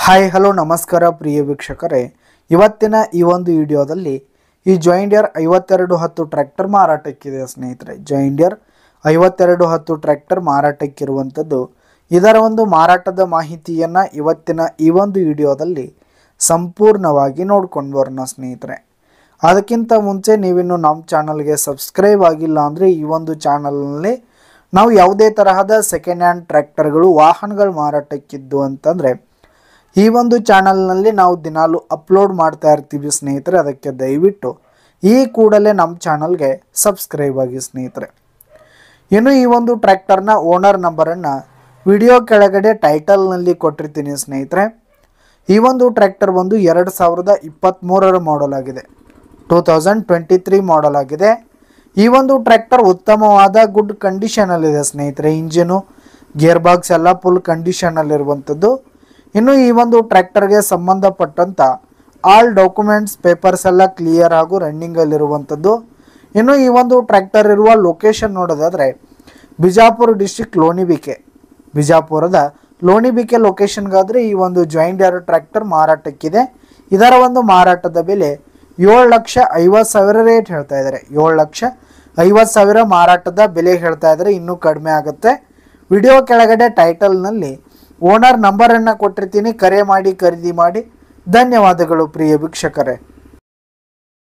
Hi hello ನಮಸ್ಕಾರ ಪ್ರಿಯ ವೀಕ್ಷಕರೇ, ಇವತ್ತಿನ ಈ ಒಂದು ವಿಡಿಯೋದಲ್ಲಿ ಈ ಜಾಯಿಂಡಿಯರ್ 5210 ಟ್ರ್ಯಾಕ್ಟರ್ ಮಾರಾಟಕ್ಕಿದೆ ಸ್ನೇಹಿತರೆ. ಜಾಯಿಂಡಿಯರ್ 5210 ಟ್ರ್ಯಾಕ್ಟರ್ ಮಾರಾಟಕ್ಕಿರುವಂಥದ್ದು. ಇದರ ಒಂದು ಮಾರಾಟದ ಮಾಹಿತಿಯನ್ನು ಇವತ್ತಿನ ಈ ಒಂದು ವಿಡಿಯೋದಲ್ಲಿ ಸಂಪೂರ್ಣವಾಗಿ ನೋಡ್ಕೊಂಡು ಬರೋಣ ಸ್ನೇಹಿತರೆ. ಅದಕ್ಕಿಂತ ಮುಂಚೆ ನೀವಿನ್ನು ನಮ್ಮ ಚಾನಲ್ಗೆ ಸಬ್ಸ್ಕ್ರೈಬ್ ಆಗಿಲ್ಲ ಅಂದರೆ ಈ ಒಂದು ಚಾನಲ್ನಲ್ಲಿ ನಾವು ಯಾವುದೇ ತರಹದ ಸೆಕೆಂಡ್ ಹ್ಯಾಂಡ್ ಟ್ರ್ಯಾಕ್ಟರ್ಗಳು ವಾಹನಗಳು ಮಾರಾಟಕ್ಕಿದ್ದು ಅಂತಂದರೆ ಈ ಒಂದು ಚಾನಲ್ನಲ್ಲಿ ನಾವು ದಿನಾಲು ಅಪ್ಲೋಡ್ ಮಾಡ್ತಾ ಇರ್ತೀವಿ ಸ್ನೇಹಿತರೆ. ಅದಕ್ಕೆ ದಯವಿಟ್ಟು ಈ ಕೂಡಲೇ ನಮ್ಮ ಚಾನಲ್ಗೆ ಸಬ್ಸ್ಕ್ರೈಬ್ ಆಗಿ ಸ್ನೇಹಿತರೆ. ಇನ್ನು ಈ ಒಂದು ಟ್ರ್ಯಾಕ್ಟರ್ನ ಓನರ್ ನಂಬರನ್ನು ವಿಡಿಯೋ ಕೆಳಗಡೆ ಟೈಟಲ್ನಲ್ಲಿ ಕೊಟ್ಟಿರ್ತೀನಿ ಸ್ನೇಹಿತರೆ. ಈ ಒಂದು ಟ್ರ್ಯಾಕ್ಟರ್ ಬಂದು 2023 ಮಾಡೆಲ್ ಆಗಿದೆ, 2023 ಮಾಡೆಲ್ ಆಗಿದೆ. ಈ ಒಂದು ಟ್ರ್ಯಾಕ್ಟರ್ ಉತ್ತಮವಾದ ಗುಡ್ ಕಂಡೀಷನಲ್ಲಿದೆ ಸ್ನೇಹಿತರೆ. ಇಂಜಿನು ಗೇರ್ ಬಾಕ್ಸ್ ಎಲ್ಲ ಫುಲ್ ಕಂಡೀಷನಲ್ಲಿರುವಂಥದ್ದು. ಇನ್ನು ಈ ಒಂದು ಟ್ರ್ಯಾಕ್ಟರ್ಗೆ ಸಂಬಂಧಪಟ್ಟಂಥ ಆಲ್ ಡಾಕ್ಯುಮೆಂಟ್ಸ್ ಪೇಪರ್ಸ್ ಎಲ್ಲ ಕ್ಲಿಯರ್ ಹಾಗೂ ರನ್ನಿಂಗಲ್ಲಿರುವಂಥದ್ದು. ಇನ್ನು ಈ ಒಂದು ಟ್ರ್ಯಾಕ್ಟರ್ ಇರುವ ಲೊಕೇಶನ್ ನೋಡೋದಾದರೆ ಬಿಜಾಪುರ ಡಿಸ್ಟಿಕ್ ಲೋಣಿಬಿಕೆ, ಬಿಜಾಪುರದ ಲೋಣಿಬಿಕೆ ಲೊಕೇಶನ್ಗಾದರೆ ಈ ಒಂದು ಜಾಯಿಂಡಿಯರ್ ಟ್ರ್ಯಾಕ್ಟರ್ ಮಾರಾಟಕ್ಕಿದೆ. ಇದರ ಒಂದು ಮಾರಾಟದ ಬೆಲೆ 7,50,000 ರೇಟ್ ಹೇಳ್ತಾ ಇದ್ದಾರೆ. 7,50,000 ಮಾರಾಟದ ಬೆಲೆ ಹೇಳ್ತಾ ಇದ್ದಾರೆ. ಇನ್ನೂ ಕಡಿಮೆ ಆಗುತ್ತೆ. ವಿಡಿಯೋ ಕೆಳಗಡೆ ಟೈಟಲ್ನಲ್ಲಿ ಓನರ್ ನಂಬರನ್ನು ಕೊಟ್ಟಿರ್ತೀನಿ, ಕರೆ ಮಾಡಿ ಖರೀದಿ ಮಾಡಿ. ಧನ್ಯವಾದಗಳು ಪ್ರಿಯ ವೀಕ್ಷಕರೇ.